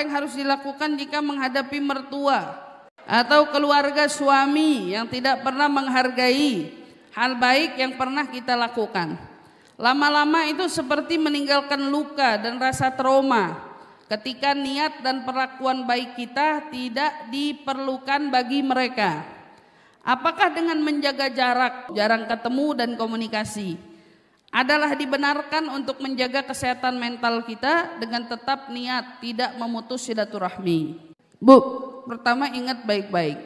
yang harus dilakukan jika menghadapi mertua atau keluarga suami yang tidak pernah menghargai hal baik yang pernah kita lakukan. Lama-lama itu seperti meninggalkan luka dan rasa trauma ketika niat dan perlakuan baik kita tidak diperlukan bagi mereka. Apakah dengan menjaga jarak, jarang ketemu dan komunikasi adalah dibenarkan untuk menjaga kesehatan mental kita dengan tetap niat tidak memutus silaturahmi? Bu, pertama ingat baik-baik.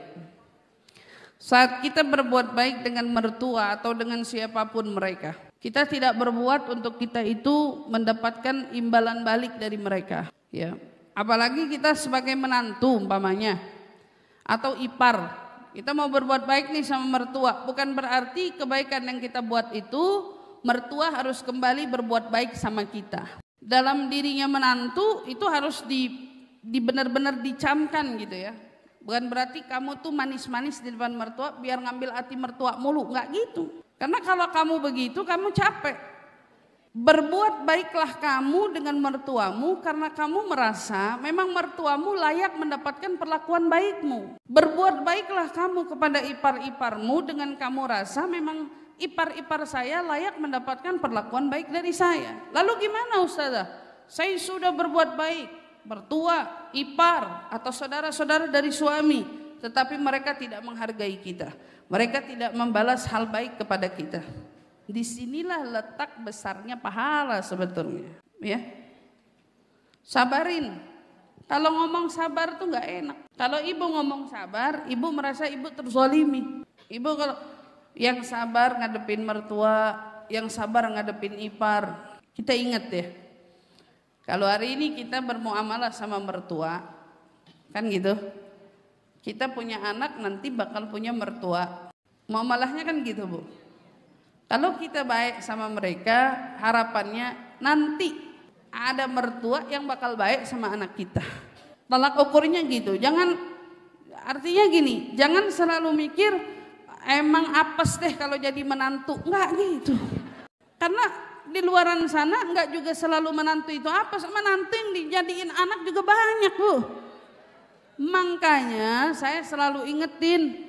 Saat kita berbuat baik dengan mertua atau dengan siapapun mereka, kita tidak berbuat untuk kita itu mendapatkan imbalan balik dari mereka, ya. Apalagi kita sebagai menantu umpamanya atau ipar, kita mau berbuat baik nih sama mertua, bukan berarti kebaikan yang kita buat itu mertua harus kembali berbuat baik sama kita. Dalam dirinya menantu itu harus benar-benar dicamkan gitu ya. Bukan berarti kamu tuh manis-manis di depan mertua biar ngambil hati mertua mulu, nggak gitu. Karena kalau kamu begitu kamu capek. Berbuat baiklah kamu dengan mertuamu karena kamu merasa memang mertuamu layak mendapatkan perlakuan baikmu. Berbuat baiklah kamu kepada ipar-iparmu dengan kamu rasa memang ipar-ipar saya layak mendapatkan perlakuan baik dari saya. Lalu gimana Ustazah? Saya sudah berbuat baik, mertua, ipar atau saudara-saudara dari suami, tetapi mereka tidak menghargai kita. Mereka tidak membalas hal baik kepada kita. Disinilah letak besarnya pahala sebetulnya, ya. Sabarin. Kalau ngomong sabar tuh nggak enak. Kalau ibu ngomong sabar, ibu merasa ibu terzolimi. Ibu kalau yang sabar ngadepin mertua, yang sabar ngadepin ipar. Kita ingat ya, kalau hari ini kita bermuamalah sama mertua, kan gitu. Kita punya anak nanti bakal punya mertua. Muamalahnya kan gitu Bu. Kalau kita baik sama mereka, harapannya nanti ada mertua yang bakal baik sama anak kita. Tolak ukurnya gitu. Jangan, artinya gini, jangan selalu mikir emang apes deh kalau jadi menantu. Enggak gitu. Karena di luaran sana enggak juga selalu menantu itu apes. Menantu yang dijadiin anak juga banyak Bu. Makanya saya selalu ingetin,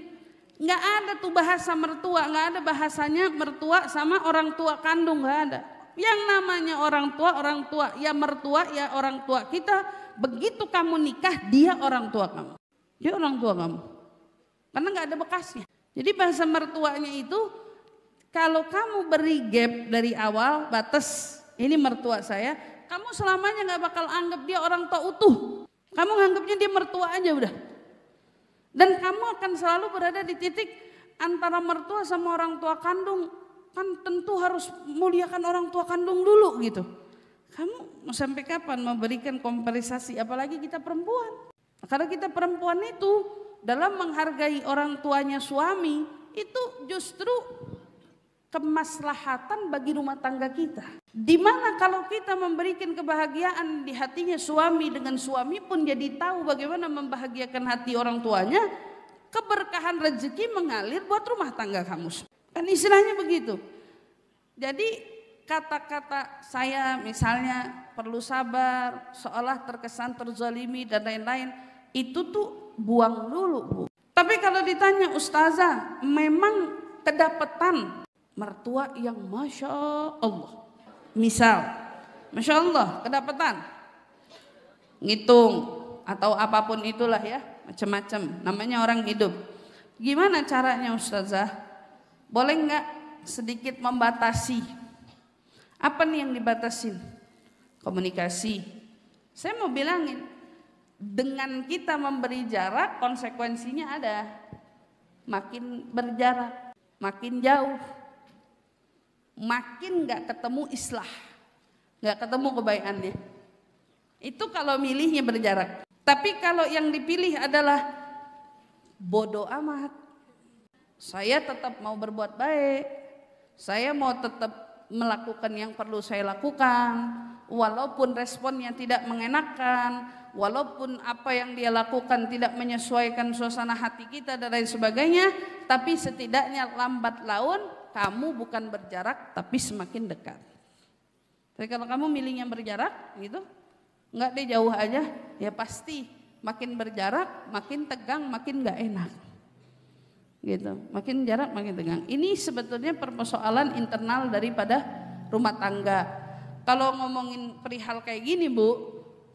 nggak ada tuh bahasa mertua, nggak ada bahasanya mertua sama orang tua kandung, nggak ada. Yang namanya orang tua ya mertua ya orang tua kita. Begitu kamu nikah dia orang tua kamu, dia orang tua kamu, karena nggak ada bekasnya. Jadi bahasa mertuanya itu kalau kamu beri gap dari awal, batas ini mertua saya, kamu selamanya nggak bakal anggap dia orang tua utuh. Kamu nganggapnya dia mertua aja udah. Dan kamu akan selalu berada di titik antara mertua sama orang tua kandung. Kan tentu harus muliakan orang tua kandung dulu gitu. Kamu mau sampai kapan memberikan kompensasi, apalagi kita perempuan. Karena kita perempuan itu dalam menghargai orang tuanya suami itu justru kemaslahatan bagi rumah tangga kita. Dimana kalau kita memberikan kebahagiaan di hatinya suami, dengan suami pun jadi tahu bagaimana membahagiakan hati orang tuanya, keberkahan rezeki mengalir buat rumah tangga kamu. Kan istilahnya begitu. Jadi kata-kata saya misalnya perlu sabar, seolah terkesan terzalimi dan lain-lain, itu tuh buang dulu Bu. Tapi kalau ditanya Ustazah, memang kedapatan mertua yang Masya Allah, misal Masya Allah kedapatan ngitung atau apapun itulah ya, macam-macam, namanya orang hidup. Gimana caranya Ustazah? Boleh nggak sedikit membatasi? Apa nih yang dibatasin? Komunikasi. Saya mau bilangin, dengan kita memberi jarak konsekuensinya ada. Makin berjarak, makin jauh, makin gak ketemu islah, gak ketemu kebaikannya. Itu kalau milihnya berjarak. Tapi kalau yang dipilih adalah bodoh amat, saya tetap mau berbuat baik, saya mau tetap melakukan yang perlu saya lakukan, walaupun responnya tidak mengenakan, walaupun apa yang dia lakukan tidak menyesuaikan suasana hati kita dan lain sebagainya, tapi setidaknya lambat laun kamu bukan berjarak tapi semakin dekat. Tapi kalau kamu milihnya berjarak gitu, Enggak deh, jauh aja, ya pasti makin berjarak, makin tegang, makin nggak enak. Gitu, makin jarak, makin tegang. Ini sebetulnya persoalan internal daripada rumah tangga. Kalau ngomongin perihal kayak gini Bu,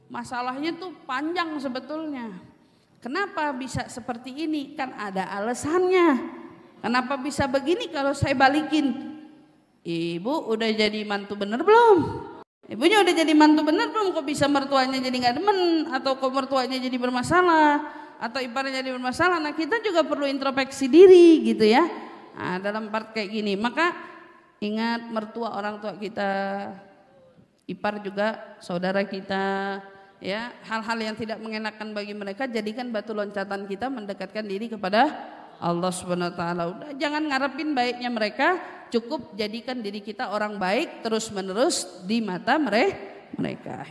masalahnya tuh panjang sebetulnya. Kenapa bisa seperti ini? Kan ada alasannya. Kenapa bisa begini kalau saya balikin? Ibu udah jadi mantu bener belum? Ibunya udah jadi mantu bener belum? Kok bisa mertuanya jadi gak demen? Atau kok mertuanya jadi bermasalah? Atau iparnya jadi bermasalah? Nah kita juga perlu introspeksi diri gitu ya. Nah, dalam part kayak gini. Maka ingat, mertua orang tua kita, ipar juga saudara kita. Ya, hal-hal yang tidak mengenakan bagi mereka jadikan batu loncatan kita mendekatkan diri kepada Allah Subhanahu wa taala. Udah, jangan ngarepin baiknya mereka, cukup jadikan diri kita orang baik terus-menerus di mata mereka.